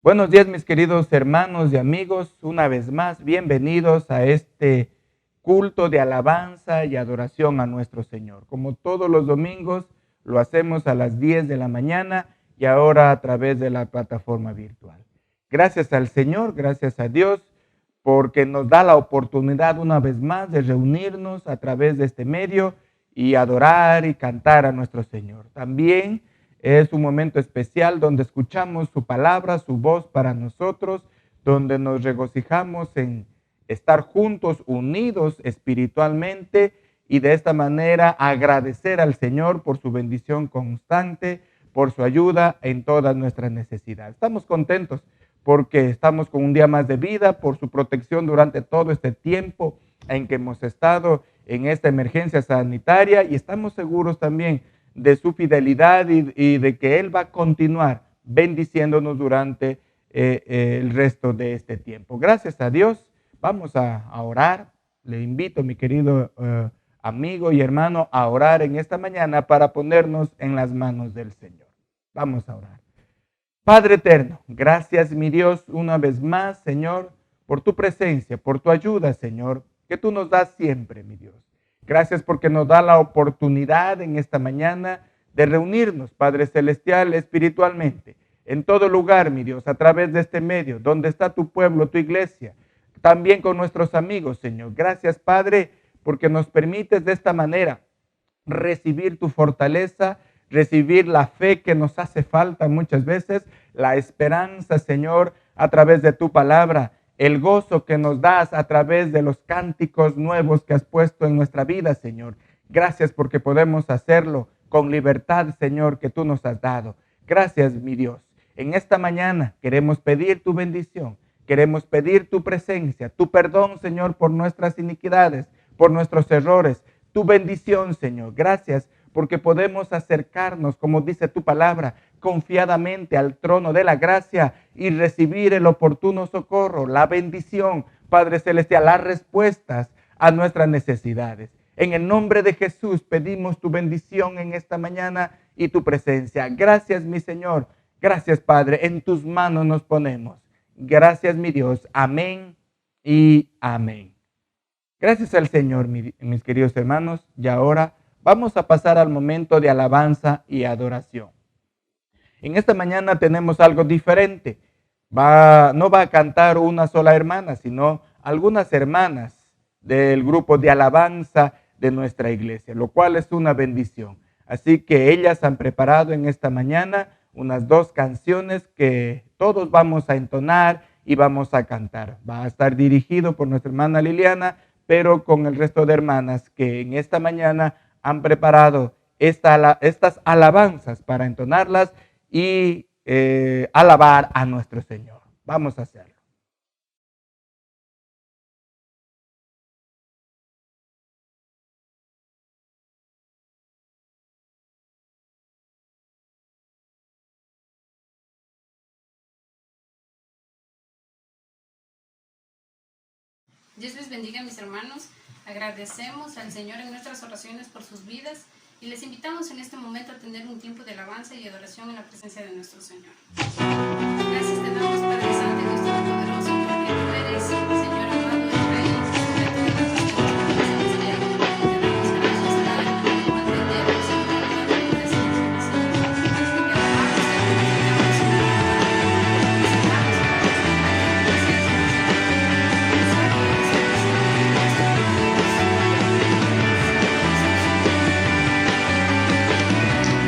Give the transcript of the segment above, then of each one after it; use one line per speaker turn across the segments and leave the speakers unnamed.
Buenos días, mis queridos hermanos y amigos. Una vez más, bienvenidos a este culto de alabanza y adoración a nuestro Señor. Como todos los domingos, lo hacemos a las 10 de la mañana y ahora a través de la plataforma virtual. Gracias al Señor, gracias a Dios, porque nos da la oportunidad una vez más de reunirnos a través de este medio y adorar y cantar a nuestro Señor. También es un momento especial donde escuchamos su palabra, su voz para nosotros, donde nos regocijamos en estar juntos, unidos espiritualmente y de esta manera agradecer al Señor por su bendición constante, por su ayuda en todas nuestras necesidades. Estamos contentos porque estamos con un día más de vida, por su protección durante todo este tiempo en que hemos estado en esta emergencia sanitaria y estamos seguros también de su fidelidad y de que Él va a continuar bendiciéndonos durante el resto de este tiempo. Gracias a Dios, vamos a orar. Le invito, mi querido amigo y hermano, a orar en esta mañana para ponernos en las manos del Señor. Vamos a orar. Padre eterno, gracias, mi Dios, una vez más, Señor, por tu presencia, por tu ayuda, Señor, que tú nos das siempre, mi Dios. Gracias porque nos da la oportunidad en esta mañana de reunirnos, Padre Celestial, espiritualmente, en todo lugar, mi Dios, a través de este medio, donde está tu pueblo, tu iglesia, también con nuestros amigos, Señor. Gracias, Padre, porque nos permites de esta manera recibir tu fortaleza, recibir la fe que nos hace falta muchas veces, la esperanza, Señor, a través de tu palabra, el gozo que nos das a través de los cánticos nuevos que has puesto en nuestra vida, Señor. Gracias porque podemos hacerlo con libertad, Señor, que tú nos has dado. Gracias, mi Dios. En esta mañana queremos pedir tu bendición, queremos pedir tu presencia, tu perdón, Señor, por nuestras iniquidades, por nuestros errores, tu bendición, Señor. Gracias porque podemos acercarnos, como dice tu palabra, confiadamente al trono de la gracia y recibir el oportuno socorro, la bendición, Padre Celestial, las respuestas a nuestras necesidades. En el nombre de Jesús pedimos tu bendición en esta mañana y tu presencia. Gracias, mi Señor. Gracias, Padre. En tus manos nos ponemos. Gracias, mi Dios. Amén y amén. Gracias al Señor, mis queridos hermanos. Y ahora vamos a pasar al momento de alabanza y adoración. En esta mañana tenemos algo diferente. No va a cantar una sola hermana, sino algunas hermanas del grupo de alabanza de nuestra iglesia, lo cual es una bendición. Así que ellas han preparado en esta mañana unas 2 canciones que todos vamos a entonar y vamos a cantar. Va a estar dirigido por nuestra hermana Liliana, pero con el resto de hermanas que en esta mañana han preparado estas alabanzas para entonarlas y alabar a nuestro Señor. Vamos a hacerlo.
Dios les bendiga, mis hermanos. Agradecemos al Señor en nuestras oraciones por sus vidas y les invitamos en este momento a tener un tiempo de alabanza y adoración en la presencia de nuestro Señor. Gracias te damos, Padre Santo y Dios Todopoderoso, porque tú eres, Señor amado, el Rey,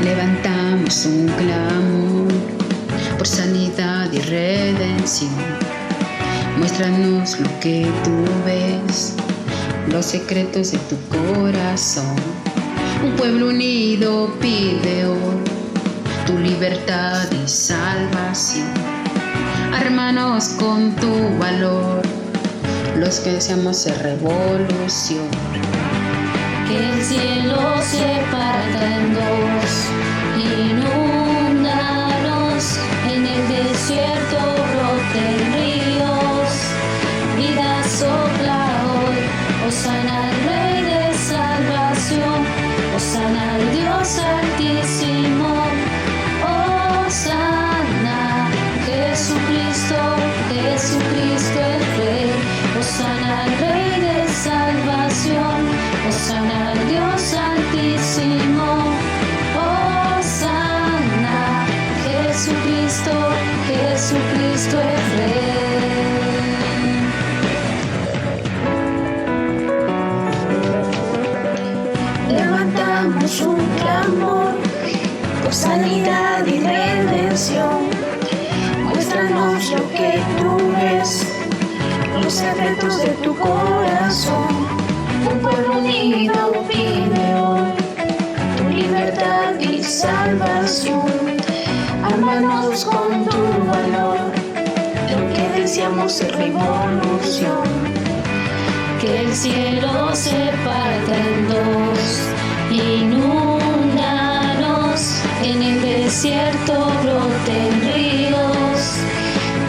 Levantamos un clamor por sanidad y redención. Muéstranos lo que tú ves, los secretos de tu corazón. Un pueblo unido pide hoy tu libertad y salvación. Hermanos con tu valor, los que deseamos hacer revolución.
Que el cielo se parta en dos, inúndanos, en el desierto broten ríos, vida sopla hoy, hosana al Rey de salvación, hosana al Dios altísimo, hosana, Jesucristo. Jesucristo, Jesucristo es Rey.
Levantamos un clamor por sanidad y redención. Muéstranos lo que tú ves, los secretos de tu corazón. Un pueblo unido pide hoy tu libertad y salvación. Ármanos con tu valor, lo que deseamos es revolución.
Que el cielo se parta en dos, inúndanos, en el desierto broten ríos,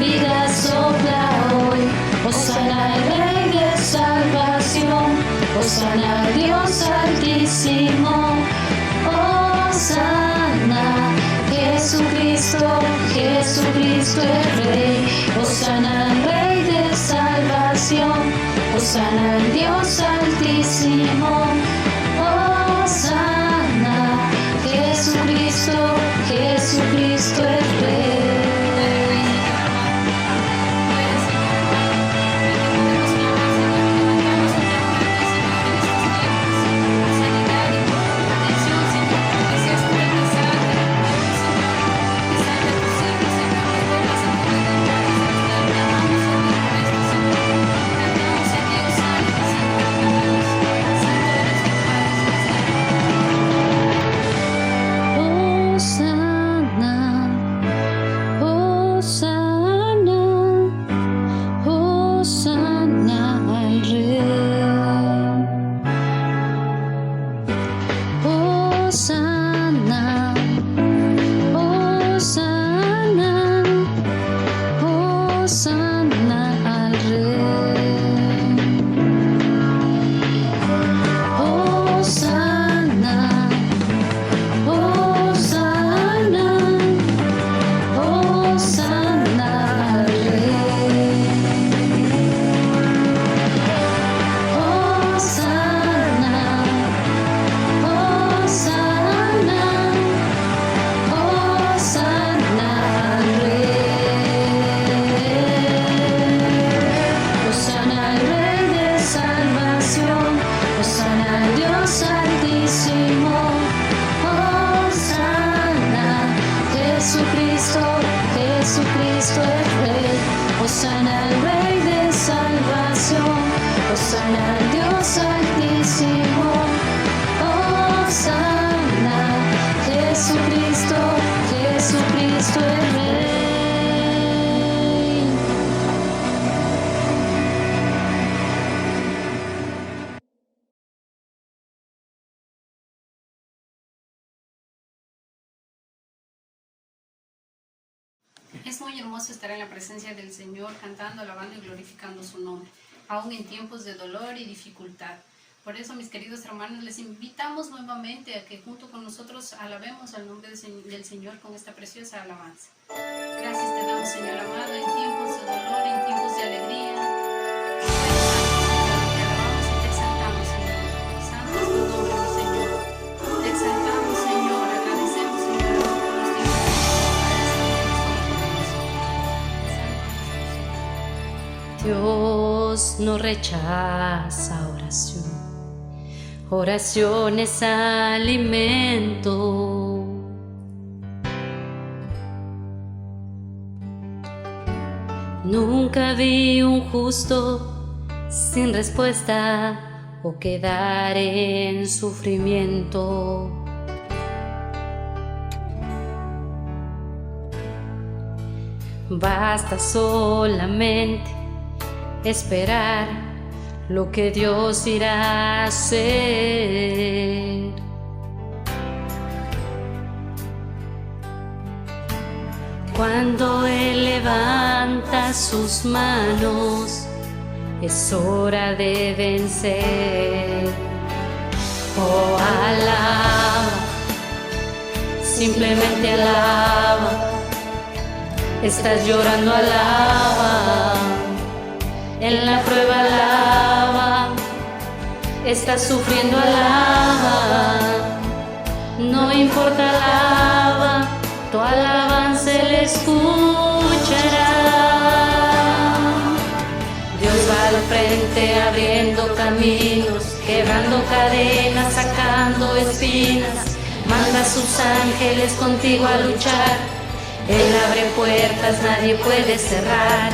vida sopla hoy, Hosana al Rey de salvación, Hosana al Dios altísimo, Hosana, Jesucristo, Jesucristo es Rey, Hosana al Rey de salvación, Hosana al Dios altísimo, Hosana, Jesucristo, Jesucristo es Rey. Jesucristo es Rey, Hosana al Rey de salvación, Hosana al Dios altísimo, Hosana, Jesucristo, Jesucristo es Rey.
Es muy hermoso estar en la presencia del Señor, cantando, alabando y glorificando su nombre, aún en tiempos de dolor y dificultad. Por eso, mis queridos hermanos, les invitamos nuevamente a que junto con nosotros alabemos al nombre del Señor con esta preciosa alabanza. Gracias te damos, Señor amado, en tiempos de dolor, en tiempos de alegría. Te alabamos y te exaltamos, Señor. Santo es tu nombre, mi Señor. Te exaltamos, Señor. Agradecemos, Señor, por los tiempos.
Dios no rechaza oración, oración es alimento. Nunca vi un justo sin respuesta o quedar en sufrimiento. Basta solamente esperar lo que Dios irá a hacer. Cuando Él levanta sus manos, es hora de vencer. Oh, alaba, simplemente alaba. Estás llorando, alaba. En la prueba, alaba. Estás sufriendo, alaba. No importa, alaba. tu alabanza Él escuchará. Dios va al frente abriendo caminos, quebrando cadenas, sacando espinas. Manda a sus ángeles contigo a luchar. Él abre puertas, nadie puede cerrar.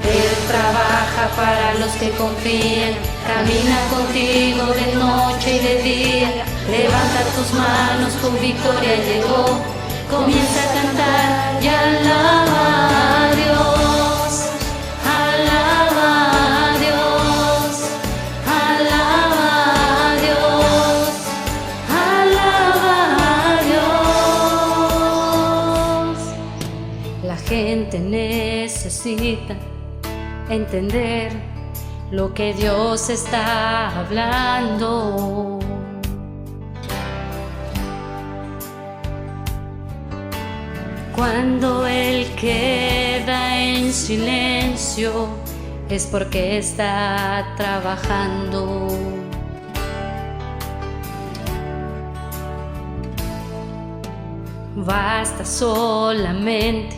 Él trabaja para los que confían. Camina contigo de noche y de día. Levanta tus manos, tu victoria llegó. Comienza a cantar y alaba a Dios. Alaba a Dios. Alaba a Dios. Alaba a Dios. La gente necesita entender lo que Dios está hablando. Cuando Él queda en silencio es porque está trabajando. Basta solamente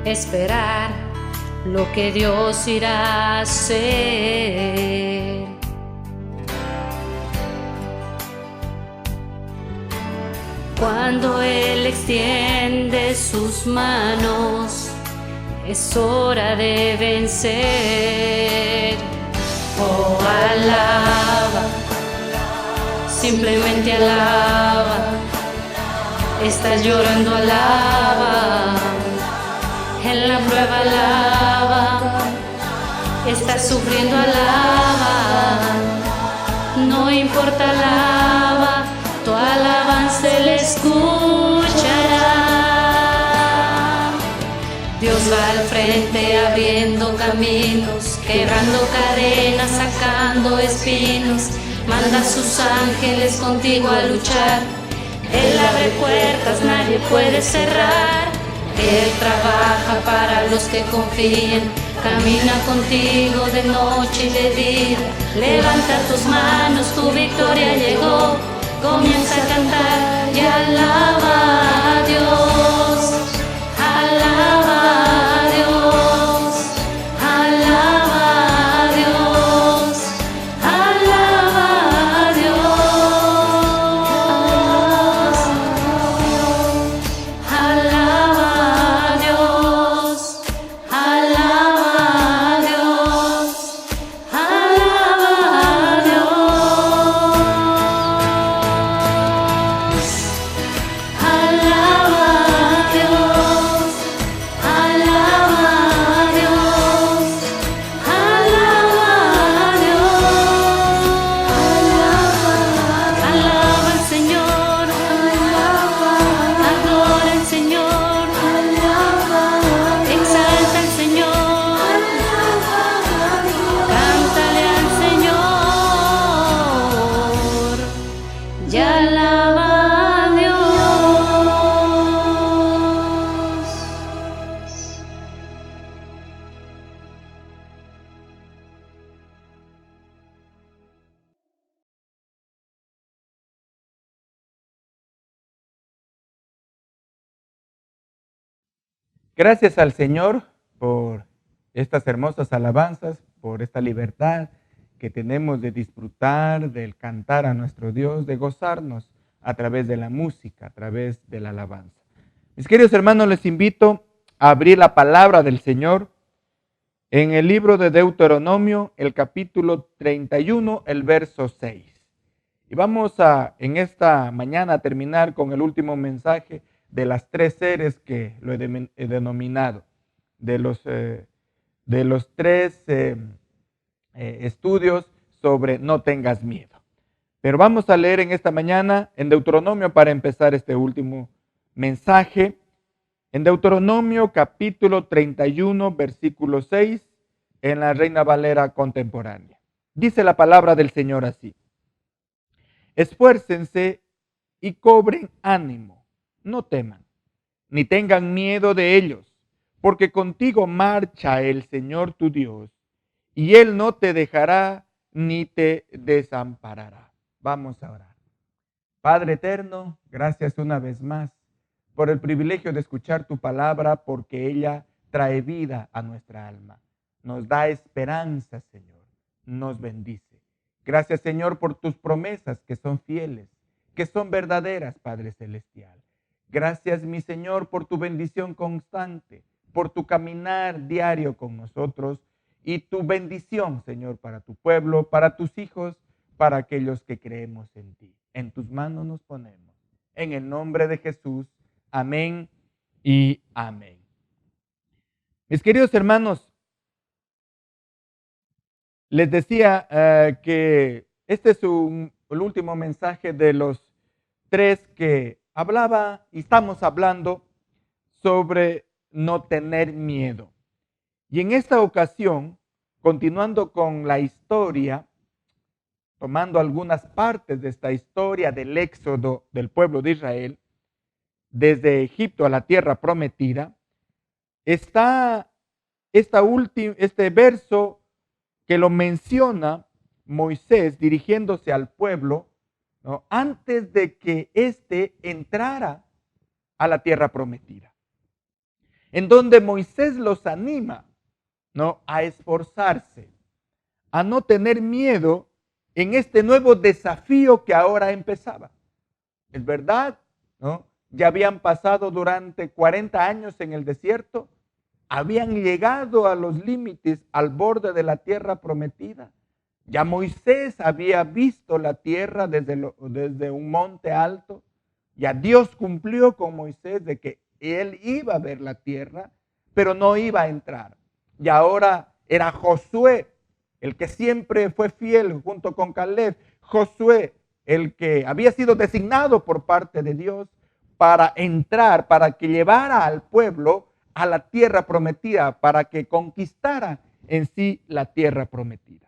esperar lo que Dios irá a hacer. Cuando Él extiende sus manos, es hora de vencer. Oh, alaba, simplemente alaba. Estás llorando, alaba. En la prueba, alaba. Estás sufriendo, alaba. No importa, alaba. Tu alabanza Él escuchará. Dios va al frente abriendo caminos, quebrando cadenas, sacando espinos. Manda a sus ángeles contigo a luchar. Él abre puertas, nadie puede cerrar. Él trabaja para los que confían. Camina contigo de noche y de día. Levanta tus manos, tu victoria llegó. Comienza a cantar y alaba a Dios. Alaba a Dios. Alaba a Dios. Alaba a Dios. Alaba a Dios. Alaba a Dios. Alaba a Dios.
Gracias al Señor por estas hermosas alabanzas, por esta libertad que tenemos de disfrutar, del cantar a nuestro Dios, de gozarnos a través de la música, a través de la alabanza. Mis queridos hermanos, les invito a abrir la palabra del Señor en el libro de Deuteronomio, el capítulo 31, el verso 6. Y vamos en esta mañana a terminar con el último mensaje de las tres series que lo he denominado, de los tres estudios sobre no tengas miedo. Pero vamos a leer en esta mañana en Deuteronomio para empezar este último mensaje. En Deuteronomio capítulo 31, versículo 6, en la Reina Valera contemporánea. Dice la palabra del Señor así: esfuércense y cobren ánimo, no teman, ni tengan miedo de ellos, porque contigo marcha el Señor tu Dios, y Él no te dejará ni te desamparará. Vamos a orar. Padre eterno, gracias una vez más por el privilegio de escuchar tu palabra, porque ella trae vida a nuestra alma. Nos da esperanza, Señor. Nos bendice. Gracias, Señor, por tus promesas que son fieles, que son verdaderas, Padre Celestial. Gracias, mi Señor, por tu bendición constante, por tu caminar diario con nosotros y tu bendición, Señor, para tu pueblo, para tus hijos, para aquellos que creemos en ti. En tus manos nos ponemos. En el nombre de Jesús. Amén y amén. Mis queridos hermanos, les decía que este es el último mensaje de los 3 que hablaba y estamos hablando sobre no tener miedo. Y en esta ocasión, continuando con la historia, tomando algunas partes de esta historia del éxodo del pueblo de Israel, desde Egipto a la tierra prometida, está este verso que lo menciona Moisés dirigiéndose al pueblo, ¿no?, antes de que éste entrara a la tierra prometida, en donde Moisés los anima, ¿no?, a esforzarse, a no tener miedo en este nuevo desafío que ahora empezaba. Es verdad, ¿no? Ya habían pasado durante 40 años en el desierto, habían llegado a los límites, al borde de la tierra prometida. Ya Moisés había visto la tierra desde un monte alto. Ya Dios cumplió con Moisés de que él iba a ver la tierra, pero no iba a entrar. Y ahora era Josué, el que siempre fue fiel junto con Caleb. Josué, el que había sido designado por parte de Dios para entrar, para que llevara al pueblo a la tierra prometida, para que conquistara en sí la tierra prometida.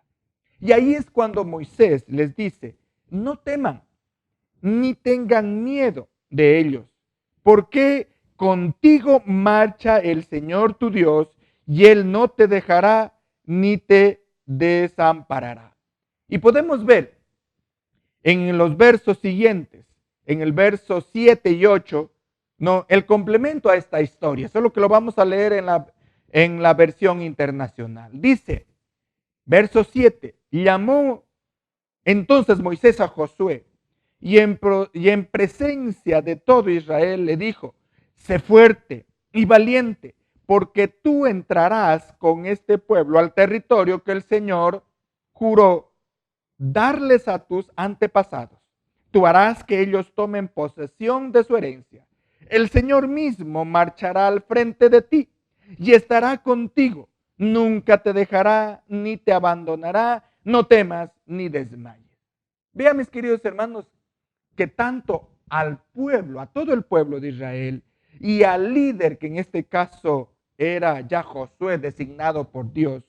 Y ahí es cuando Moisés les dice, no teman, ni tengan miedo de ellos, porque contigo marcha el Señor tu Dios, y Él no te dejará ni te desamparará. Y podemos ver en los versos siguientes, en el verso 7 y 8, no, el complemento a esta historia. Eso es lo que lo vamos a leer en la versión internacional. Dice, verso 7, llamó entonces Moisés a Josué y en presencia de todo Israel le dijo, sé fuerte y valiente, porque tú entrarás con este pueblo al territorio que el Señor juró darles a tus antepasados. Tú harás que ellos tomen posesión de su herencia. El Señor mismo marchará al frente de ti y estará contigo. Nunca te dejará ni te abandonará. No temas ni desmayes. Vean, mis queridos hermanos, que tanto al pueblo, a todo el pueblo de Israel y al líder, que en este caso era ya Josué, designado por Dios,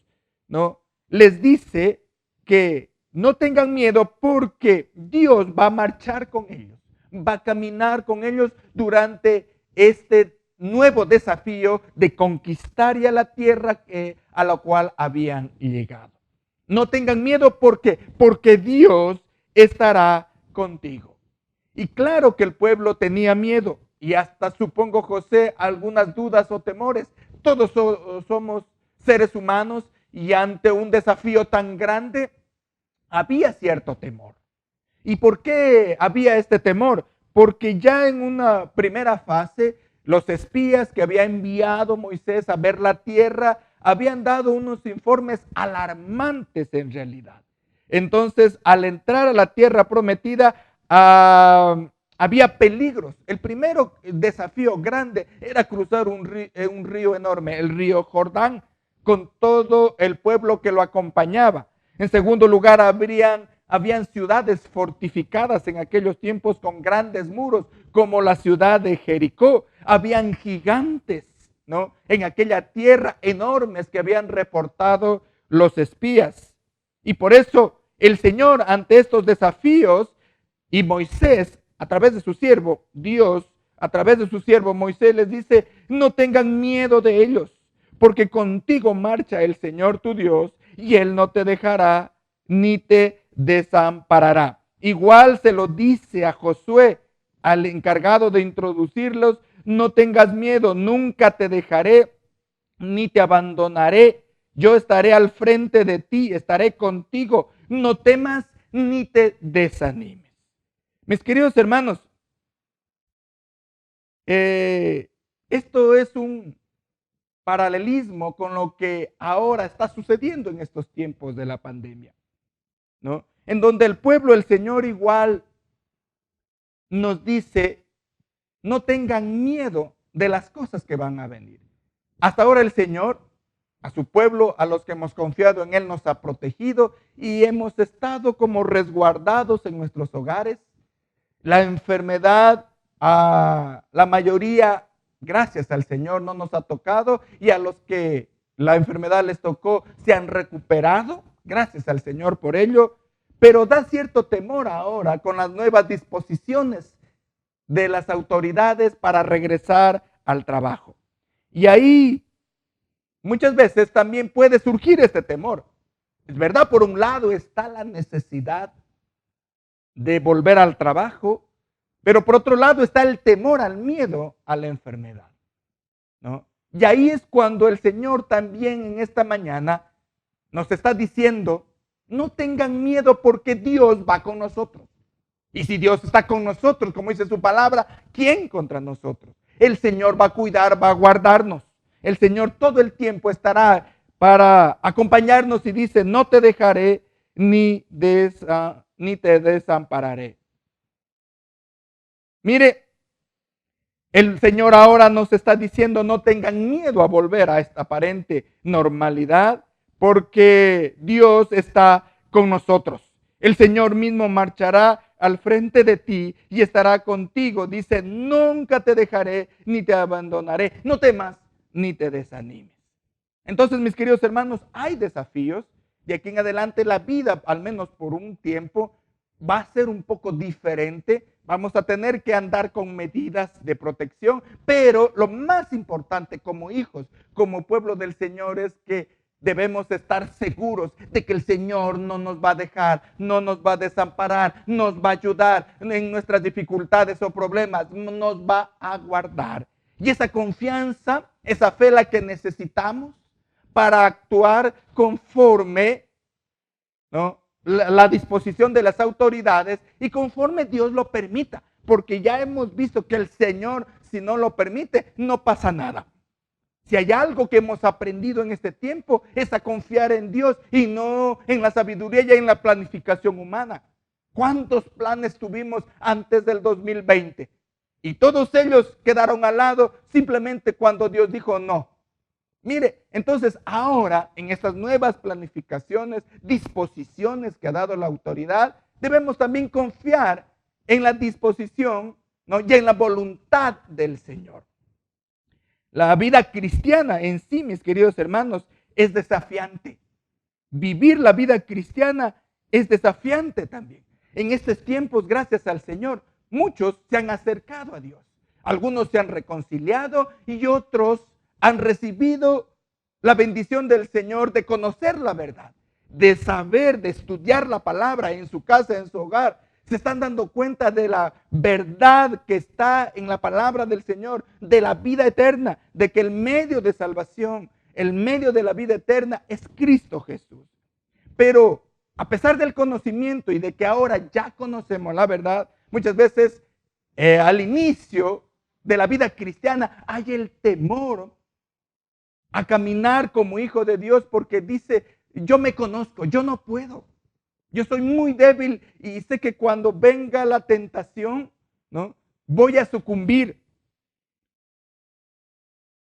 ¿no?, les dice que no tengan miedo porque Dios va a marchar con ellos, va a caminar con ellos durante este nuevo desafío de conquistar ya la tierra a la cual habían llegado. No tengan miedo porque Dios estará contigo. Y claro que el pueblo tenía miedo y hasta supongo José algunas dudas o temores. Todos somos seres humanos y ante un desafío tan grande había cierto temor. ¿Y por qué había este temor? Porque ya en una primera fase los espías que había enviado Moisés a ver la tierra habían dado unos informes alarmantes en realidad. Entonces, al entrar a la tierra prometida, había peligros. El primero desafío grande era cruzar un río enorme, el río Jordán, con todo el pueblo que lo acompañaba. En segundo lugar, habían ciudades fortificadas en aquellos tiempos con grandes muros, como la ciudad de Jericó. Habían gigantes, ¿no?, en aquella tierra, enormes, que habían reportado los espías. Y por eso el Señor, ante estos desafíos, y Moisés, a través de su siervo, Dios, a través de su siervo Moisés, les dice, no tengan miedo de ellos, porque contigo marcha el Señor tu Dios, y Él no te dejará ni te desamparará. Igual se lo dice a Josué, al encargado de introducirlos no tengas miedo, nunca te dejaré ni te abandonaré. Yo estaré al frente de ti, estaré contigo. No temas ni te desanimes. Mis queridos hermanos, esto es un paralelismo con lo que ahora está sucediendo en estos tiempos de la pandemia, ¿no? En donde el pueblo, el Señor igual nos dice, no tengan miedo de las cosas que van a venir. Hasta ahora el Señor, a su pueblo, a los que hemos confiado en Él, nos ha protegido y hemos estado como resguardados en nuestros hogares. La enfermedad, a la mayoría, gracias al Señor, no nos ha tocado, y a los que la enfermedad les tocó, se han recuperado, gracias al Señor por ello. Pero da cierto temor ahora con las nuevas disposiciones de las autoridades para regresar al trabajo. Y ahí muchas veces también puede surgir este temor. Es verdad, por un lado está la necesidad de volver al trabajo, pero por otro lado está el temor al miedo a la enfermedad, ¿no? Y ahí es cuando el Señor también en esta mañana nos está diciendo, no tengan miedo porque Dios va con nosotros. Y si Dios está con nosotros, como dice su palabra, ¿quién contra nosotros? El Señor va a cuidar, va a guardarnos. El Señor todo el tiempo estará para acompañarnos y dice, no te dejaré ni te desampararé. Mire, el Señor ahora nos está diciendo, no tengan miedo a volver a esta aparente normalidad, porque Dios está con nosotros. El Señor mismo marchará al frente de ti y estará contigo. Dice, nunca te dejaré ni te abandonaré. No temas ni te desanimes. Entonces, mis queridos hermanos, hay desafíos. De aquí en adelante la vida, al menos por un tiempo, va a ser un poco diferente. Vamos a tener que andar con medidas de protección. Pero lo más importante como hijos, como pueblo del Señor, es que debemos estar seguros de que el Señor no nos va a dejar, no nos va a desamparar, nos va a ayudar en nuestras dificultades o problemas, nos va a guardar. Y esa confianza, esa fe la que necesitamos para actuar conforme, ¿no?, la disposición de las autoridades y conforme Dios lo permita. Porque ya hemos visto que el Señor, si no lo permite, no pasa nada. Si hay algo que hemos aprendido en este tiempo, es a confiar en Dios y no en la sabiduría y en la planificación humana. ¿Cuántos planes tuvimos antes del 2020? Y todos ellos quedaron al lado simplemente cuando Dios dijo no. Mire, entonces ahora en estas nuevas planificaciones, disposiciones que ha dado la autoridad, debemos también confiar en la disposición, ¿no?, y en la voluntad del Señor. La vida cristiana en sí, mis queridos hermanos, es desafiante. Vivir la vida cristiana es desafiante también. En estos tiempos, gracias al Señor, muchos se han acercado a Dios. Algunos se han reconciliado y otros han recibido la bendición del Señor de conocer la verdad, de saber, de estudiar la palabra en su casa, en su hogar. Se están dando cuenta de la verdad que está en la palabra del Señor, de la vida eterna, de que el medio de salvación, el medio de la vida eterna es Cristo Jesús. Pero a pesar del conocimiento y de que ahora ya conocemos la verdad, muchas veces al inicio de la vida cristiana hay el temor a caminar como hijo de Dios porque dice, yo me conozco, yo no puedo. Yo soy muy débil y sé que cuando venga la tentación, ¿no?, voy a sucumbir.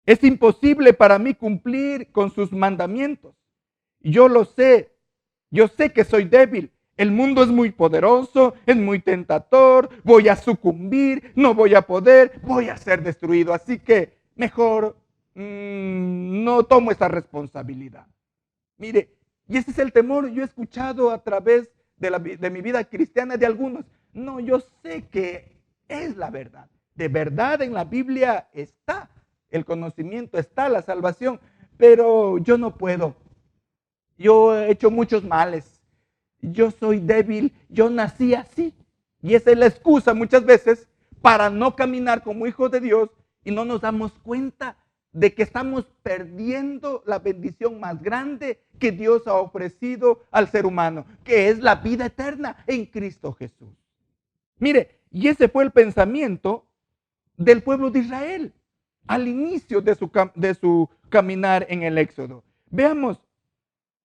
Es imposible para mí cumplir con sus mandamientos. Yo lo sé. Yo sé que soy débil. El mundo es muy poderoso, es muy tentador. Voy a sucumbir, no voy a poder, voy a ser destruido. Así que mejor no tomo esa responsabilidad. Mire, y ese es el temor. Yo he escuchado a través de mi vida cristiana de algunos. No, yo sé que es la verdad. De verdad en la Biblia está el conocimiento, está la salvación, pero yo no puedo. Yo he hecho muchos males. Yo soy débil, yo nací así. Y esa es la excusa muchas veces para no caminar como hijo de Dios y no nos damos cuenta de que estamos perdiendo la bendición más grande que Dios ha ofrecido al ser humano, que es la vida eterna en Cristo Jesús. Mire, y ese fue el pensamiento del pueblo de Israel al inicio de su caminar en el Éxodo. Veamos,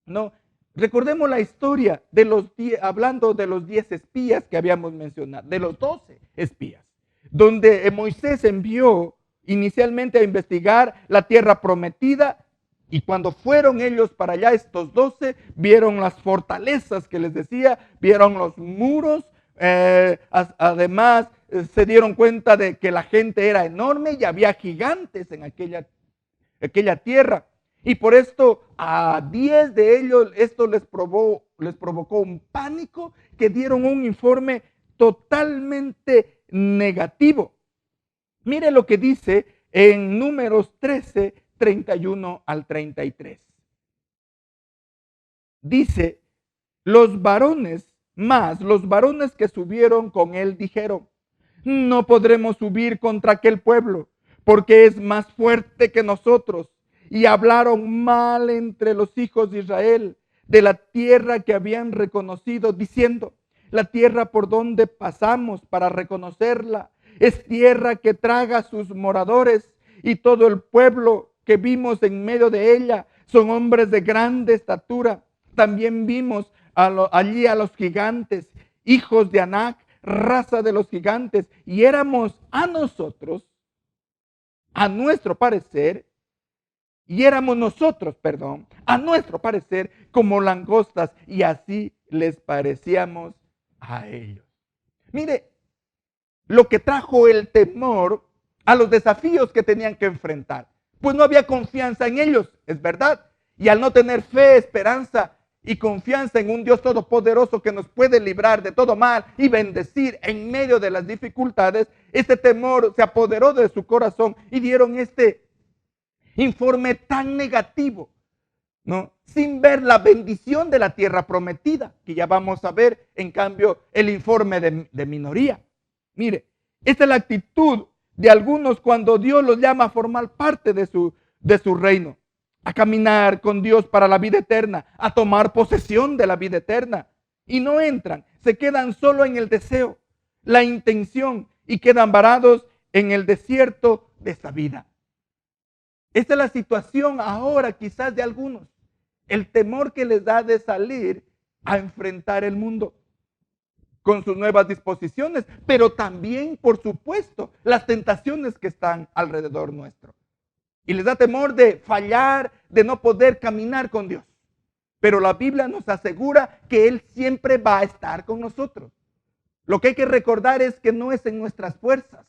¿no? Recordemos la historia de hablando de los 10 espías que habíamos mencionado, de los 12 espías, donde Moisés envió inicialmente a investigar la tierra prometida, y cuando fueron ellos para allá, estos 12, vieron las fortalezas que les decía, vieron los muros, además se dieron cuenta de que la gente era enorme y había gigantes en aquella tierra. Y por esto a 10 de ellos esto les provocó un pánico que dieron un informe totalmente negativo. Mire lo que dice en Números 13, 31 al 33. Dice, los varones que subieron con él dijeron, no podremos subir contra aquel pueblo, porque es más fuerte que nosotros. Y hablaron mal entre los hijos de Israel de la tierra que habían reconocido, diciendo, la tierra por donde pasamos para reconocerla es tierra que traga a sus moradores, y todo el pueblo que vimos en medio de ella son hombres de grande estatura. También vimos allí a los gigantes, hijos de Anac, raza de los gigantes, y éramos a nosotros, a nuestro parecer, como langostas, y así les parecíamos a ellos. Mire, lo que trajo el temor a los desafíos que tenían que enfrentar, pues no había confianza en ellos, es verdad, y al no tener fe, esperanza y confianza en un Dios todopoderoso que nos puede librar de todo mal y bendecir en medio de las dificultades, este temor se apoderó de su corazón y dieron este informe tan negativo, ¿no? Sin ver la bendición de la tierra prometida, que ya vamos a ver, en cambio, el informe de minoría. Mire, esta es la actitud de algunos cuando Dios los llama a formar parte de su reino, a caminar con Dios para la vida eterna, a tomar posesión de la vida eterna. Y no entran, se quedan solo en el deseo, la intención, y quedan varados en el desierto de esta vida. Esta es la situación ahora quizás de algunos. El temor que les da de salir a enfrentar el mundo con sus nuevas disposiciones, pero también, por supuesto, las tentaciones que están alrededor nuestro. Y les da temor de fallar, de no poder caminar con Dios. Pero la Biblia nos asegura que Él siempre va a estar con nosotros. Lo que hay que recordar es que no es en nuestras fuerzas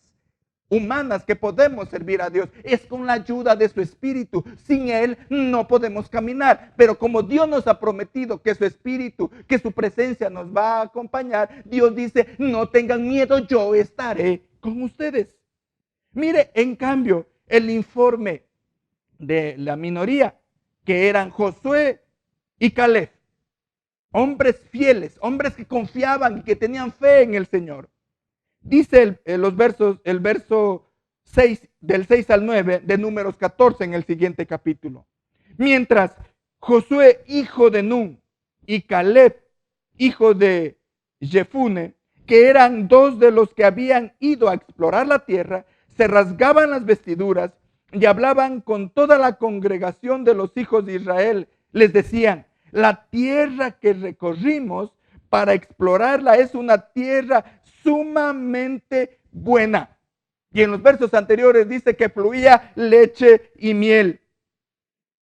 humanas que podemos servir a Dios, es con la ayuda de su Espíritu. Sin Él no podemos caminar, pero como Dios nos ha prometido que su Espíritu, que su presencia nos va a acompañar, Dios dice, no tengan miedo, yo estaré con ustedes. Mire, en cambio, el informe de la minoría, que eran Josué y Caleb, hombres fieles, hombres que confiaban y que tenían fe en el Señor. Dice el verso 6, del 6 al 9 de Números 14 en el siguiente capítulo. Mientras Josué, hijo de Nun, y Caleb, hijo de Jefune, que eran dos de los que habían ido a explorar la tierra, se rasgaban las vestiduras y hablaban con toda la congregación de los hijos de Israel. Les decían, la tierra que recorrimos para explorarla es una tierra sumamente buena. Y en los versos anteriores dice que fluía leche y miel.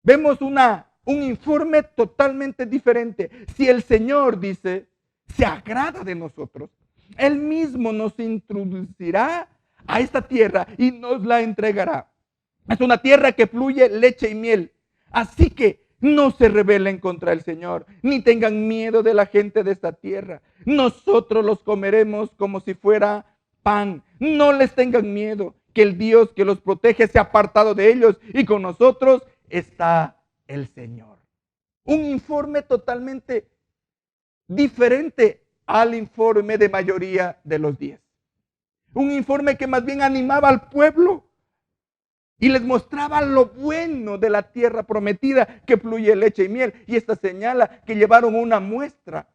Vemos un informe totalmente diferente. Si el Señor dice, se agrada de nosotros, Él mismo nos introducirá a esta tierra y nos la entregará. Es una tierra que fluye leche y miel. Así que no se rebelen contra el Señor, ni tengan miedo de la gente de esta tierra. Nosotros los comeremos como si fuera pan. No les tengan miedo, que el Dios que los protege se ha apartado de ellos y con nosotros está el Señor. Un informe totalmente diferente al informe de mayoría de los 10. Un informe que más bien animaba al pueblo Y les mostraba lo bueno de la tierra prometida, que fluye leche y miel. Y esta señala que llevaron una muestra,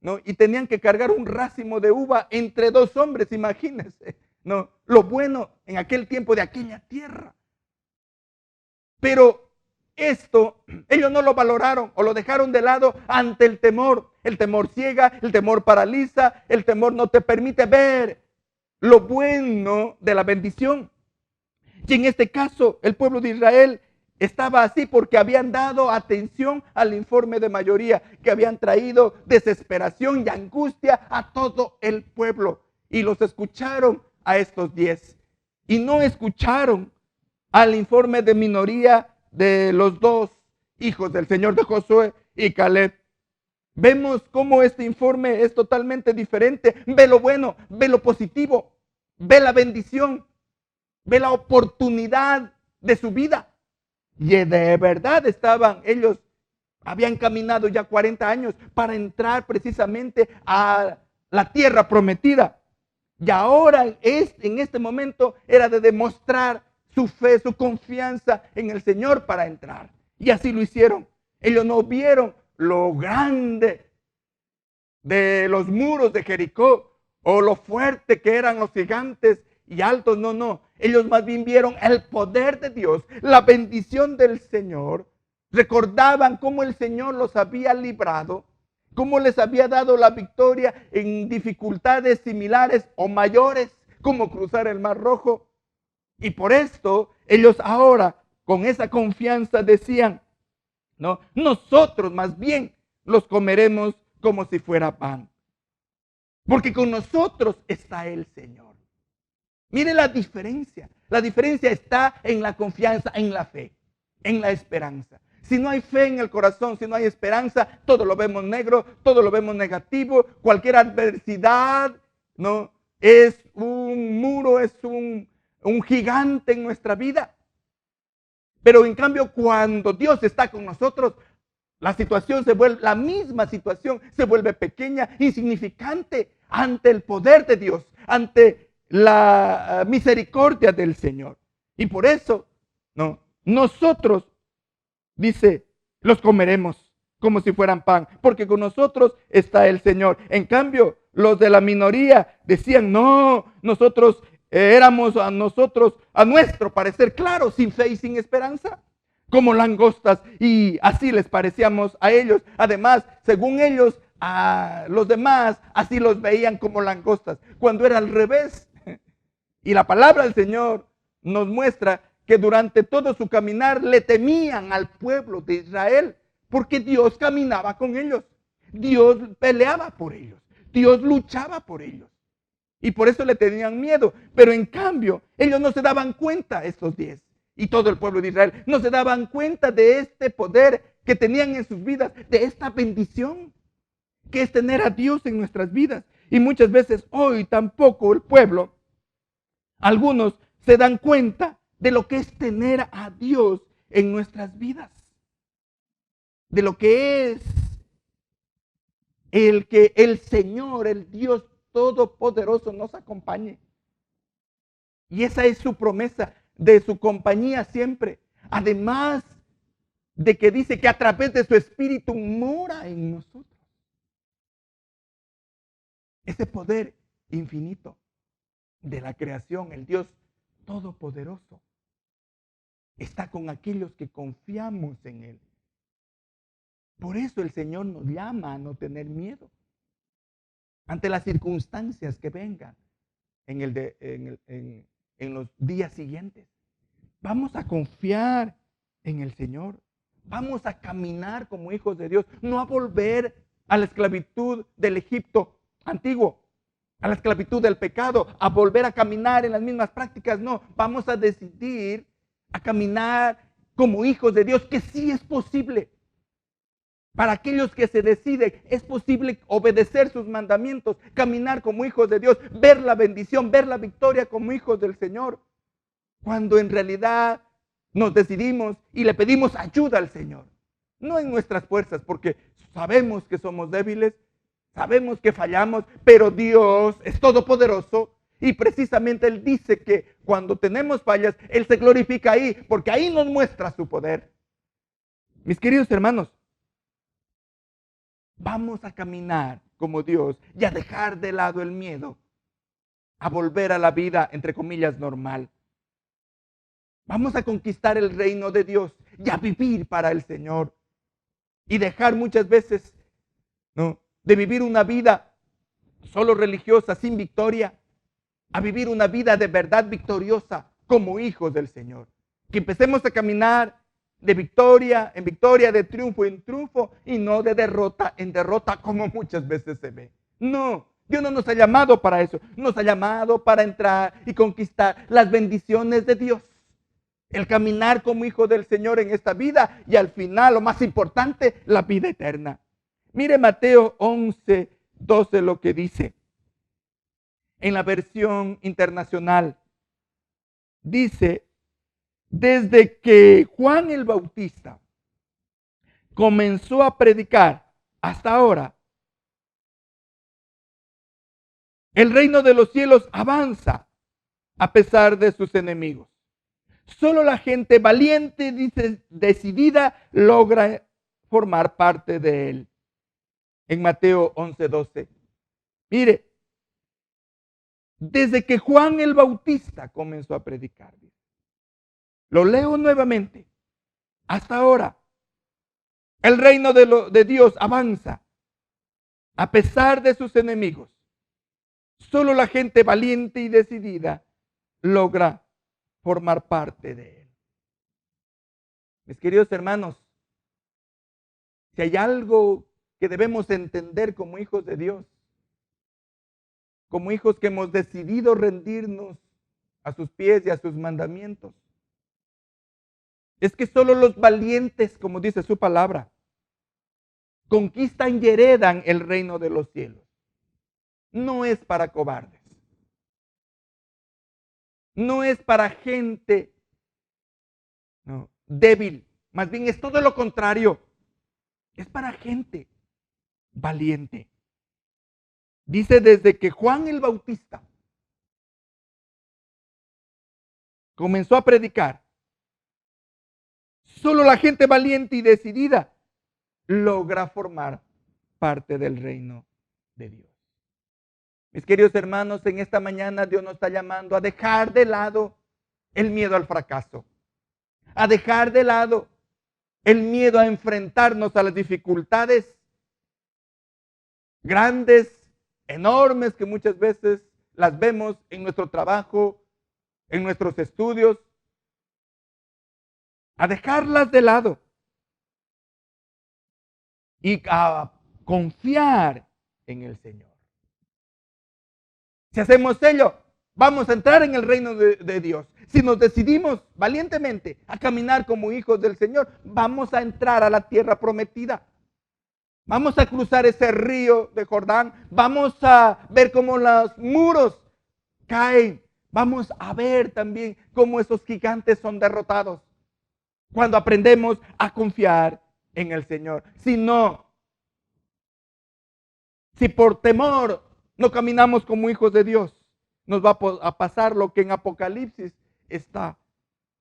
¿no? Y tenían que cargar un racimo de uva entre 2 hombres, imagínense, ¿no? Lo bueno en aquel tiempo de aquella tierra. Pero esto, ellos no lo valoraron o lo dejaron de lado ante el temor. El temor ciega, el temor paraliza, el temor no te permite ver lo bueno de la bendición. Y en este caso, el pueblo de Israel estaba así porque habían dado atención al informe de mayoría, que habían traído desesperación y angustia a todo el pueblo. Y los escucharon a estos 10. Y no escucharon al informe de minoría de los 2 hijos del Señor, de Josué y Caleb. Vemos cómo este informe es totalmente diferente. Ve lo bueno, ve lo positivo, ve la bendición, ve la oportunidad de su vida. Y de verdad ellos habían caminado ya 40 años para entrar precisamente a la tierra prometida. Y ahora en este momento era de demostrar su fe, su confianza en el Señor para entrar. Y así lo hicieron. Ellos no vieron lo grande de los muros de Jericó o lo fuerte que eran los gigantes y altos. No. Ellos más bien vieron el poder de Dios, la bendición del Señor. Recordaban cómo el Señor los había librado, cómo les había dado la victoria en dificultades similares o mayores, como cruzar el Mar Rojo. Y por esto ellos ahora con esa confianza decían, no, nosotros más bien los comeremos como si fuera pan, porque con nosotros está el Señor. Mire la diferencia está en la confianza, en la fe, en la esperanza. Si no hay fe en el corazón, si no hay esperanza, todo lo vemos negro, todo lo vemos negativo. Cualquier adversidad, ¿no? Es un muro, es un gigante en nuestra vida. Pero en cambio, cuando Dios está con nosotros, la misma situación se vuelve pequeña, insignificante ante el poder de Dios, ante la misericordia del Señor. Y por eso, ¿no? Nosotros, dice, los comeremos como si fueran pan, porque con nosotros está el Señor. En cambio, los de la minoría decían, no, nosotros éramos a nuestro parecer, claro, sin fe y sin esperanza, como langostas, y así les parecíamos a ellos. Además, según ellos, a los demás así los veían como langostas, cuando era al revés. Y la palabra del Señor nos muestra que durante todo su caminar le temían al pueblo de Israel, porque Dios caminaba con ellos, Dios peleaba por ellos, Dios luchaba por ellos. Y por eso le tenían miedo. Pero en cambio, ellos no se daban cuenta, estos 10, y todo el pueblo de Israel, no se daban cuenta de este poder que tenían en sus vidas, de esta bendición, que es tener a Dios en nuestras vidas. Y muchas veces hoy tampoco el pueblo, algunos se dan cuenta de lo que es tener a Dios en nuestras vidas, de lo que es el que el Señor, el Dios Todopoderoso nos acompañe. Y esa es su promesa de su compañía siempre. Además de que dice que a través de su Espíritu mora en nosotros. Ese poder infinito de la creación, el Dios Todopoderoso, está con aquellos que confiamos en Él. Por eso el Señor nos llama a no tener miedo ante las circunstancias que vengan en los días siguientes. Vamos a confiar en el Señor. Vamos a caminar como hijos de Dios, no a volver a la esclavitud del Egipto antiguo, a la esclavitud del pecado, a volver a caminar en las mismas prácticas. No, vamos a decidir a caminar como hijos de Dios, que sí es posible. Para aquellos que se deciden, es posible obedecer sus mandamientos, caminar como hijos de Dios, ver la bendición, ver la victoria como hijos del Señor. Cuando en realidad nos decidimos y le pedimos ayuda al Señor. No en nuestras fuerzas, porque sabemos que somos débiles, sabemos que fallamos, pero Dios es todopoderoso y precisamente Él dice que cuando tenemos fallas, Él se glorifica ahí, porque ahí nos muestra su poder. Mis queridos hermanos, vamos a caminar como Dios y a dejar de lado el miedo, a volver a la vida, entre comillas, normal. Vamos a conquistar el reino de Dios y a vivir para el Señor. Y dejar muchas veces, ¿no?, de vivir una vida solo religiosa, sin victoria, a vivir una vida de verdad victoriosa como hijos del Señor. Que empecemos a caminar de victoria en victoria, de triunfo en triunfo y no de derrota en derrota como muchas veces se ve. No, Dios no nos ha llamado para eso. Nos ha llamado para entrar y conquistar las bendiciones de Dios. El caminar como hijo del Señor en esta vida y al final, lo más importante, la vida eterna. Mire Mateo 11:12 lo que dice. En la versión internacional dice: desde que Juan el Bautista comenzó a predicar hasta ahora, el reino de los cielos avanza a pesar de sus enemigos. Solo la gente valiente y decidida logra formar parte de él. En Mateo 11:12. Mire, desde que Juan el Bautista comenzó a predicar. Lo leo nuevamente. Hasta ahora, el reino de Dios avanza a pesar de sus enemigos. Solo la gente valiente y decidida logra formar parte de él. Mis queridos hermanos, si hay algo que debemos entender como hijos de Dios, como hijos que hemos decidido rendirnos a sus pies y a sus mandamientos, es que solo los valientes, como dice su palabra, conquistan y heredan el reino de los cielos. No es para cobardes. No es para gente débil. Más bien es todo lo contrario. Es para gente valiente. Dice: desde que Juan el Bautista comenzó a predicar, solo la gente valiente y decidida logra formar parte del reino de Dios. Mis queridos hermanos, en esta mañana Dios nos está llamando a dejar de lado el miedo al fracaso, a dejar de lado el miedo a enfrentarnos a las dificultades grandes, enormes, que muchas veces las vemos en nuestro trabajo, en nuestros estudios, a dejarlas de lado y a confiar en el Señor. Si hacemos ello, vamos a entrar en el reino de Dios. Si nos decidimos valientemente a caminar como hijos del Señor, vamos a entrar a la tierra prometida. Vamos a cruzar ese río de Jordán. Vamos a ver cómo los muros caen. Vamos a ver también cómo esos gigantes son derrotados. Cuando aprendemos a confiar en el Señor. Si por temor no caminamos como hijos de Dios, nos va a pasar lo que en Apocalipsis está,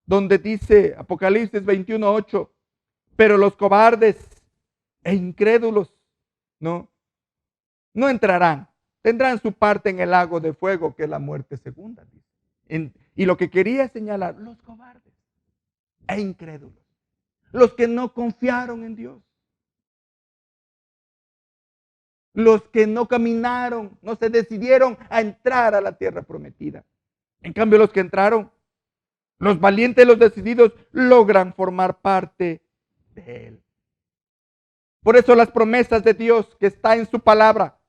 donde dice Apocalipsis 21:8, pero los cobardes e incrédulos no entrarán, tendrán su parte en el lago de fuego, que es la muerte segunda. Y lo que quería señalar, los cobardes e incrédulos, los que no confiaron en Dios, los que no caminaron, no se decidieron a entrar a la tierra prometida. En cambio, los que entraron, los valientes, los decididos, logran formar parte de Él. Por eso las promesas de Dios que está en su palabra,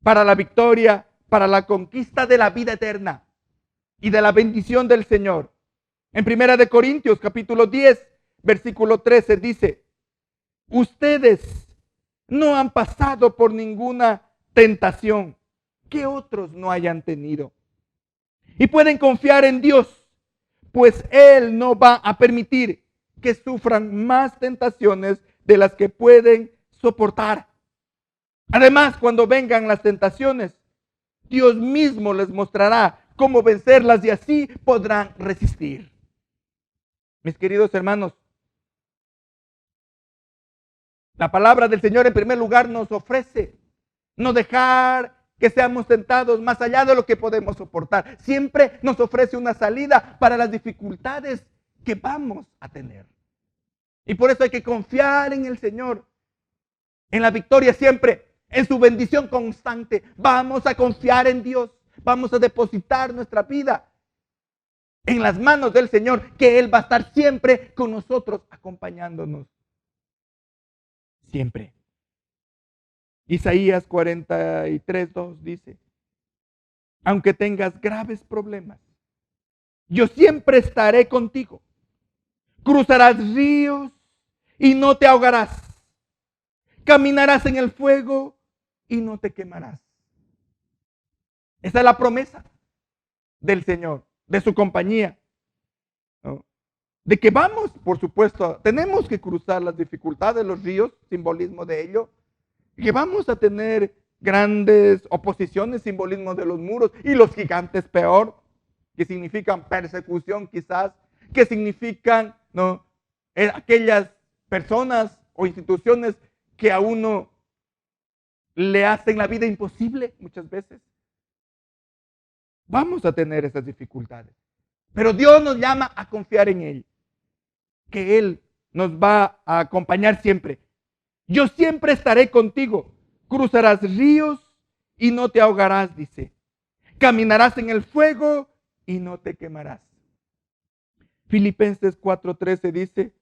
para la victoria, para la conquista de la vida eterna y de la bendición del Señor. En 1 Corintios capítulo 10, versículo 13 dice: ustedes no han pasado por ninguna tentación que otros no hayan tenido. Y pueden confiar en Dios, pues Él no va a permitir que sufran más tentaciones de las que pueden soportar. Además, cuando vengan las tentaciones, Dios mismo les mostrará cómo vencerlas y así podrán resistir. Mis queridos hermanos, la palabra del Señor en primer lugar nos ofrece no dejar que seamos tentados más allá de lo que podemos soportar. Siempre nos ofrece una salida para las dificultades que vamos a tener. Y por eso hay que confiar en el Señor, en la victoria siempre, en su bendición constante. Vamos a confiar en Dios, vamos a depositar nuestra vida en las manos del Señor, que Él va a estar siempre con nosotros, acompañándonos. Siempre. Isaías 43:2 dice: aunque tengas graves problemas, yo siempre estaré contigo. Cruzarás ríos y no te ahogarás. Caminarás en el fuego y no te quemarás. Esa es la promesa del Señor, de su compañía, ¿no? De que vamos, por supuesto, tenemos que cruzar las dificultades, los ríos, simbolismo de ello, que vamos a tener grandes oposiciones, simbolismo de los muros, y los gigantes peor, que significan persecución quizás, que significan, ¿no?, aquellas personas o instituciones que a uno le hacen la vida imposible muchas veces. Vamos a tener esas dificultades, pero Dios nos llama a confiar en Él, que Él nos va a acompañar siempre. Yo siempre estaré contigo. Cruzarás ríos y no te ahogarás, dice. Caminarás en el fuego y no te quemarás. Filipenses 4:13 dice: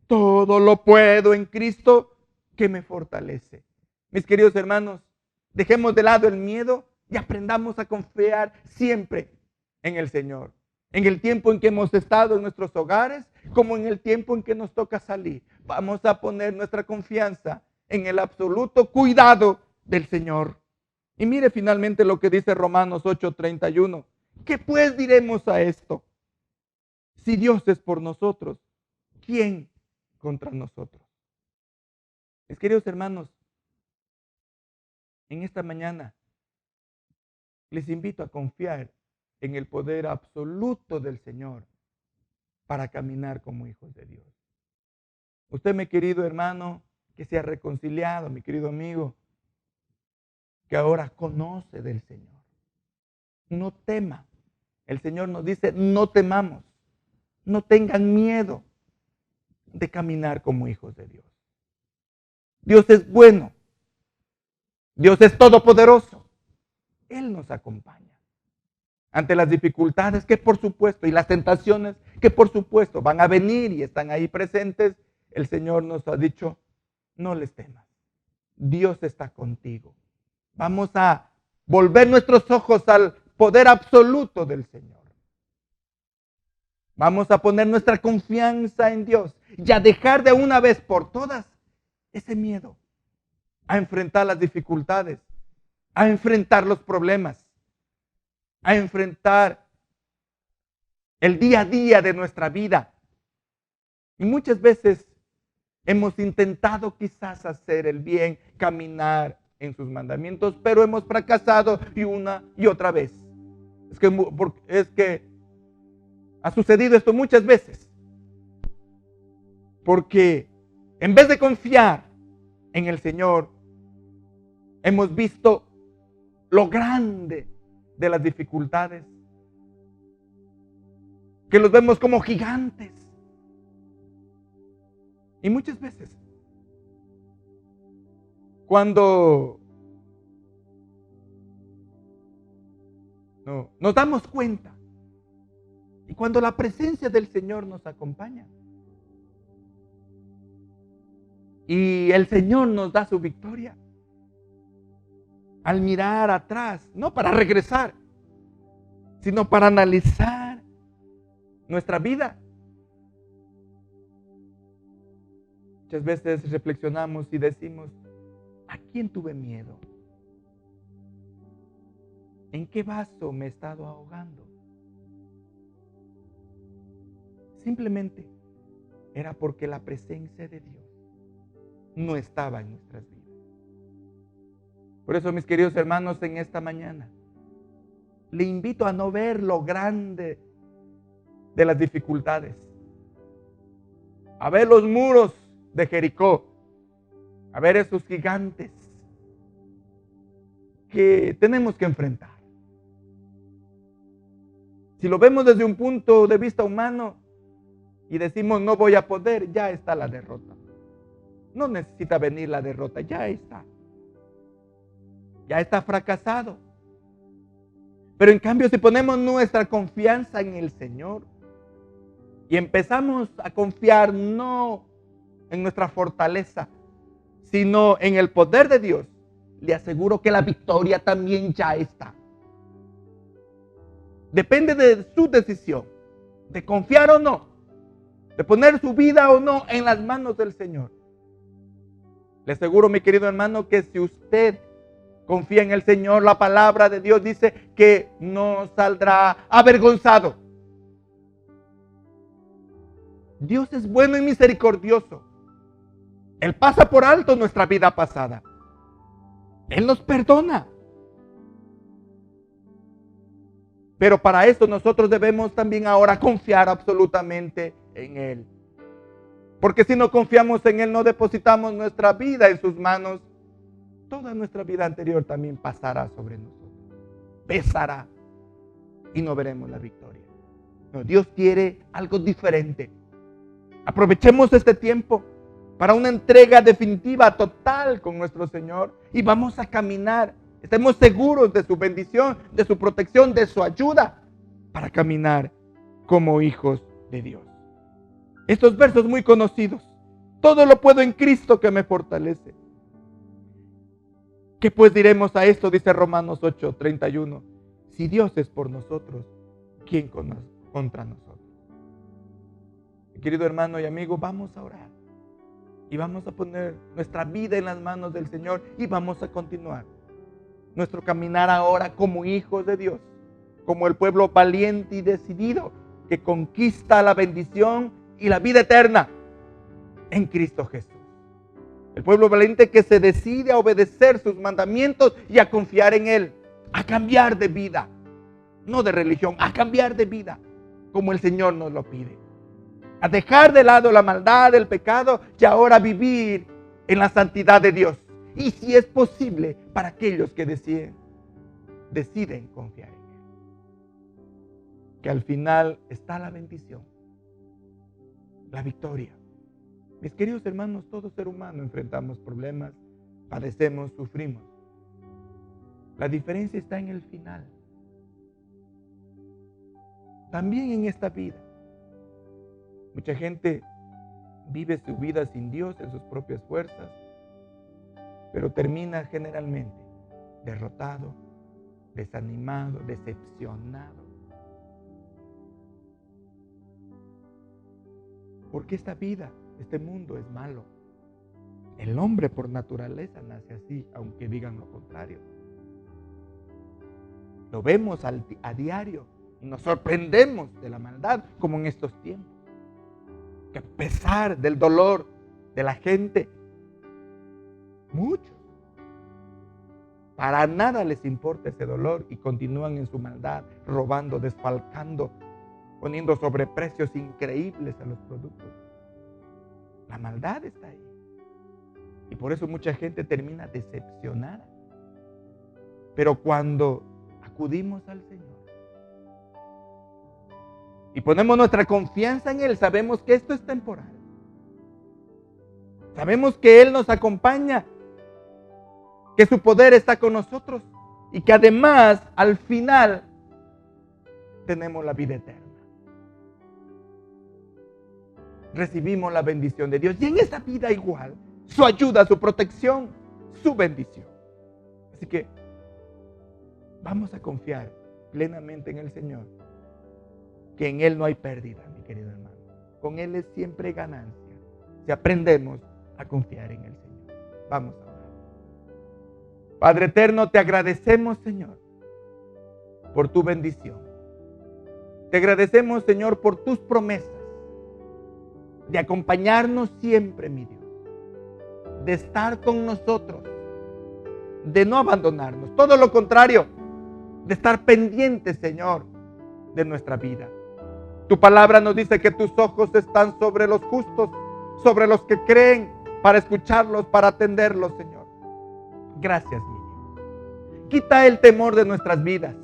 todo lo puedo en Cristo que me fortalece. Mis queridos hermanos, dejemos de lado el miedo y aprendamos a confiar siempre en el Señor. En el tiempo en que hemos estado en nuestros hogares, como en el tiempo en que nos toca salir. Vamos a poner nuestra confianza en el absoluto cuidado del Señor. Y mire finalmente lo que dice Romanos 8:31. ¿Qué pues diremos a esto? Si Dios es por nosotros, ¿quién contra nosotros? Mis queridos hermanos, en esta mañana les invito a confiar en el poder absoluto del Señor para caminar como hijos de Dios. Usted, mi querido hermano, que se ha reconciliado, mi querido amigo, que ahora conoce del Señor, no tema. El Señor nos dice: no temamos, no tengan miedo de caminar como hijos de Dios. Dios es bueno, Dios es todopoderoso. Él nos acompaña ante las dificultades que por supuesto y las tentaciones que por supuesto van a venir y están ahí presentes. El Señor nos ha dicho: no les temas, Dios está contigo. Vamos a volver nuestros ojos al poder absoluto del Señor. Vamos a poner nuestra confianza en Dios y a dejar de una vez por todas ese miedo a enfrentar las dificultades, a enfrentar los problemas, a enfrentar el día a día de nuestra vida. Y muchas veces hemos intentado quizás hacer el bien, caminar en sus mandamientos, pero hemos fracasado y una y otra vez. Es que ha sucedido esto muchas veces. Porque en vez de confiar en el Señor, hemos visto lo grande de las dificultades, que los vemos como gigantes. Y muchas veces, cuando nos damos cuenta y cuando la presencia del Señor nos acompaña y el Señor nos da su victoria, al mirar atrás, no para regresar, sino para analizar nuestra vida, muchas veces reflexionamos y decimos: ¿a quién tuve miedo? ¿En qué vaso me he estado ahogando? Simplemente era porque la presencia de Dios no estaba en nuestras vidas. Por eso, mis queridos hermanos, en esta mañana le invito a no ver lo grande de las dificultades, a ver los muros de Jericó, a ver esos gigantes que tenemos que enfrentar. Si lo vemos desde un punto de vista humano y decimos no voy a poder, ya está la derrota. No necesita venir la derrota, ya está. Ya está fracasado. Pero en cambio, si ponemos nuestra confianza en el Señor y empezamos a confiar no en nuestra fortaleza, sino en el poder de Dios, le aseguro que la victoria también ya está. Depende de su decisión, de confiar o no, de poner su vida o no en las manos del Señor. Le aseguro, mi querido hermano, que si usted confía en el Señor, la palabra de Dios dice que no saldrá avergonzado. Dios es bueno y misericordioso. Él pasa por alto nuestra vida pasada. Él nos perdona. Pero para esto nosotros debemos también ahora confiar absolutamente en Él. Porque si no confiamos en Él, no depositamos nuestra vida en sus manos, toda nuestra vida anterior también pasará sobre nosotros. Pesará y no veremos la victoria. No, Dios quiere algo diferente. Aprovechemos este tiempo para una entrega definitiva, total con nuestro Señor y vamos a caminar. Estemos seguros de su bendición, de su protección, de su ayuda para caminar como hijos de Dios. Estos versos muy conocidos. Todo lo puedo en Cristo que me fortalece. ¿Qué pues diremos a esto? Dice Romanos 8:31. Si Dios es por nosotros, ¿quién contra nosotros? Mi querido hermano y amigo, vamos a orar. Y vamos a poner nuestra vida en las manos del Señor y vamos a continuar nuestro caminar ahora como hijos de Dios, como el pueblo valiente y decidido que conquista la bendición y la vida eterna en Cristo Jesús. El pueblo valiente que se decide a obedecer sus mandamientos y a confiar en Él, a cambiar de vida, no de religión, a cambiar de vida como el Señor nos lo pide. A dejar de lado la maldad, el pecado y ahora vivir en la santidad de Dios. Y si es posible para aquellos que deciden confiar en Él. Que al final está la bendición, la victoria. Mis queridos hermanos, todo ser humano enfrentamos problemas, padecemos, sufrimos. La diferencia está en el final. También en esta vida. Mucha gente vive su vida sin Dios, en sus propias fuerzas, pero termina generalmente derrotado, desanimado, decepcionado. Porque esta vida, este mundo es malo. El hombre por naturaleza nace así, aunque digan lo contrario. Lo vemos a diario y nos sorprendemos de la maldad, como en estos tiempos. Que a pesar del dolor de la gente, muchos, para nada les importa ese dolor y continúan en su maldad, robando, desfalcando, poniendo sobreprecios increíbles a los productos. La maldad está ahí. Y por eso mucha gente termina decepcionada. Pero cuando acudimos al Señor y ponemos nuestra confianza en Él, sabemos que esto es temporal. Sabemos que Él nos acompaña, que su poder está con nosotros y que además al final tenemos la vida eterna. Recibimos la bendición de Dios y en esta vida igual, su ayuda, su protección, su bendición. Así que vamos a confiar plenamente en el Señor, que en Él no hay pérdida, mi querido hermano. Con Él es siempre ganancia, si aprendemos a confiar en el Señor. Vamos a orar. Padre eterno, te agradecemos, Señor, por tu bendición. Te agradecemos, Señor, por tus promesas de acompañarnos siempre, mi Dios, de estar con nosotros, de no abandonarnos. Todo lo contrario, de estar pendientes, Señor, de nuestra vida. Tu palabra nos dice que tus ojos están sobre los justos, sobre los que creen, para escucharlos, para atenderlos, Señor. Gracias, mi Dios. Quita el temor de nuestras vidas.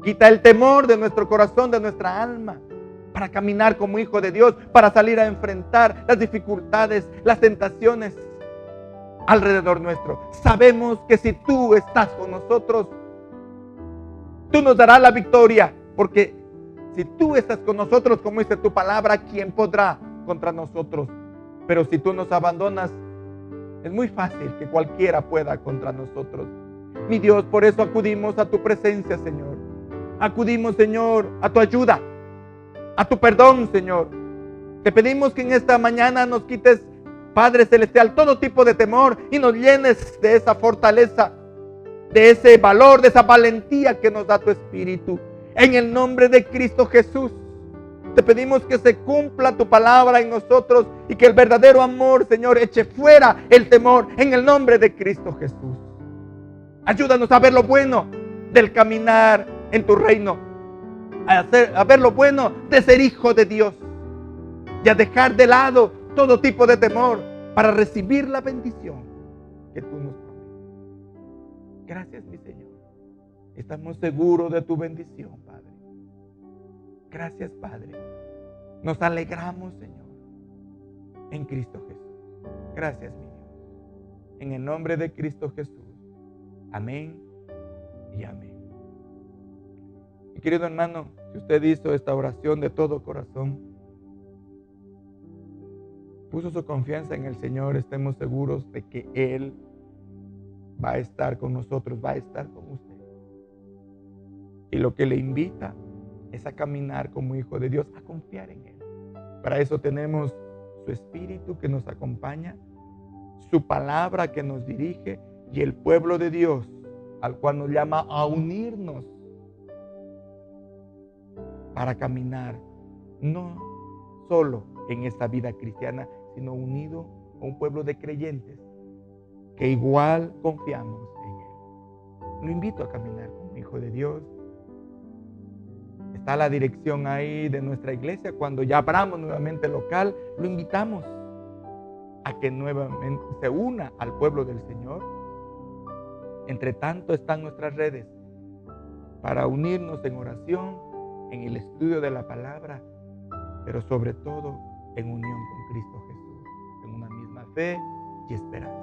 Quita el temor de nuestro corazón, de nuestra alma, para caminar como hijo de Dios, para salir a enfrentar las dificultades, las tentaciones alrededor nuestro. Sabemos que si tú estás con nosotros, tú nos darás la victoria, porque si tú estás con nosotros, como dice tu palabra, ¿quién podrá contra nosotros? Pero si tú nos abandonas, es muy fácil que cualquiera pueda contra nosotros. Mi Dios, por eso acudimos a tu presencia, Señor. Acudimos, Señor, a tu ayuda, a tu perdón, Señor. Te pedimos que en esta mañana nos quites, Padre Celestial, todo tipo de temor y nos llenes de esa fortaleza, de ese valor, de esa valentía que nos da tu Espíritu. En el nombre de Cristo Jesús, te pedimos que se cumpla tu palabra en nosotros y que el verdadero amor, Señor, eche fuera el temor en el nombre de Cristo Jesús. Ayúdanos a ver lo bueno del caminar en tu reino, a ver lo bueno de ser hijo de Dios y a dejar de lado todo tipo de temor para recibir la bendición que tú nos prometes. Gracias, mi Señor. Estamos seguros de tu bendición, Padre. Gracias, Padre. Nos alegramos, Señor, en Cristo Jesús. Gracias, mi Dios. En el nombre de Cristo Jesús. Amén y amén. Mi querido hermano, si usted hizo esta oración de todo corazón, puso su confianza en el Señor, estemos seguros de que Él va a estar con nosotros, va a estar con usted. Y lo que le invita es a caminar como hijo de Dios, a confiar en Él. Para eso tenemos su Espíritu que nos acompaña, su palabra que nos dirige y el pueblo de Dios al cual nos llama a unirnos para caminar no solo en esta vida cristiana, sino unido a un pueblo de creyentes que igual confiamos en Él. Lo invito a caminar como hijo de Dios. Está la dirección ahí de nuestra iglesia. Cuando ya abramos nuevamente el local, lo invitamos a que nuevamente se una al pueblo del Señor. Entre tanto están nuestras redes para unirnos en oración, en el estudio de la palabra, pero sobre todo en unión con Cristo Jesús, en una misma fe y esperanza.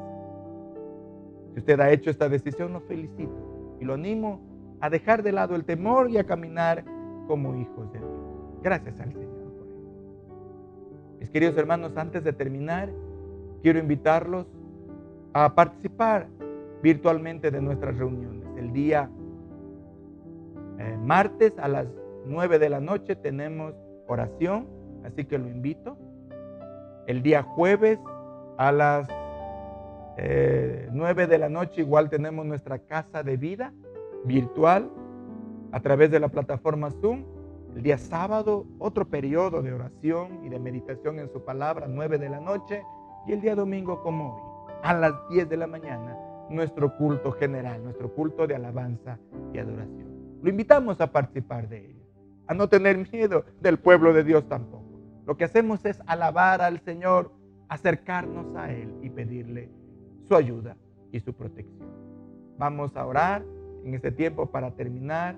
Si usted ha hecho esta decisión, lo felicito y lo animo a dejar de lado el temor y a caminar como hijos de Dios. Gracias al Señor por ello. Mis queridos hermanos, antes de terminar, quiero invitarlos a participar virtualmente de nuestras reuniones. El día martes a las 9 de la noche tenemos oración, así que lo invito. El día jueves a las 9 de la noche igual tenemos nuestra casa de vida virtual a través de la plataforma Zoom. El día sábado otro periodo de oración y de meditación en su palabra, 9 de la noche. Y el día domingo, como hoy, a las 10 de la mañana, nuestro culto general, nuestro culto de alabanza y adoración. Lo invitamos a participar de ello, a no tener miedo del pueblo de Dios tampoco. Lo que hacemos es alabar al Señor, acercarnos a Él y pedirle su ayuda y su protección. Vamos a orar en este tiempo para terminar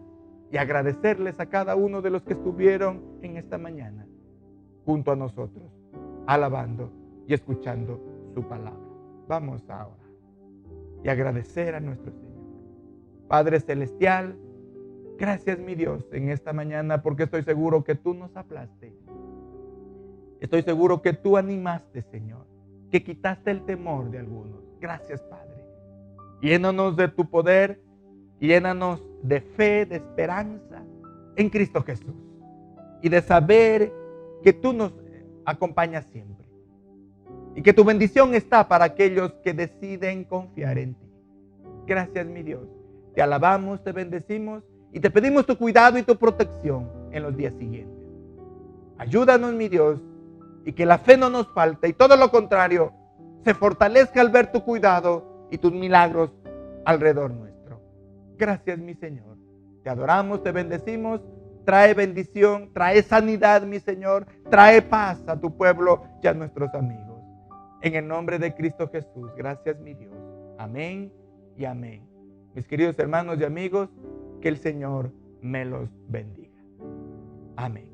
y agradecerles a cada uno de los que estuvieron en esta mañana junto a nosotros, alabando y escuchando su palabra. Vamos a orar y agradecer a nuestro Señor. Padre Celestial, gracias, mi Dios, en esta mañana, porque estoy seguro que tú nos hablaste. Estoy seguro que tú animaste, Señor, que quitaste el temor de algunos. Gracias, Padre. Llénanos de tu poder, llénanos de fe, de esperanza en Cristo Jesús y de saber que tú nos acompañas siempre y que tu bendición está para aquellos que deciden confiar en ti. Gracias, mi Dios. Te alabamos, te bendecimos y te pedimos tu cuidado y tu protección en los días siguientes. Ayúdanos, mi Dios, y que la fe no nos falte y todo lo contrario, se fortalezca al ver tu cuidado y tus milagros alrededor nuestro. Gracias, mi Señor. Te adoramos, te bendecimos. Trae bendición, trae sanidad, mi Señor. Trae paz a tu pueblo y a nuestros amigos. En el nombre de Cristo Jesús, gracias, mi Dios. Amén y amén. Mis queridos hermanos y amigos, que el Señor me los bendiga. Amén.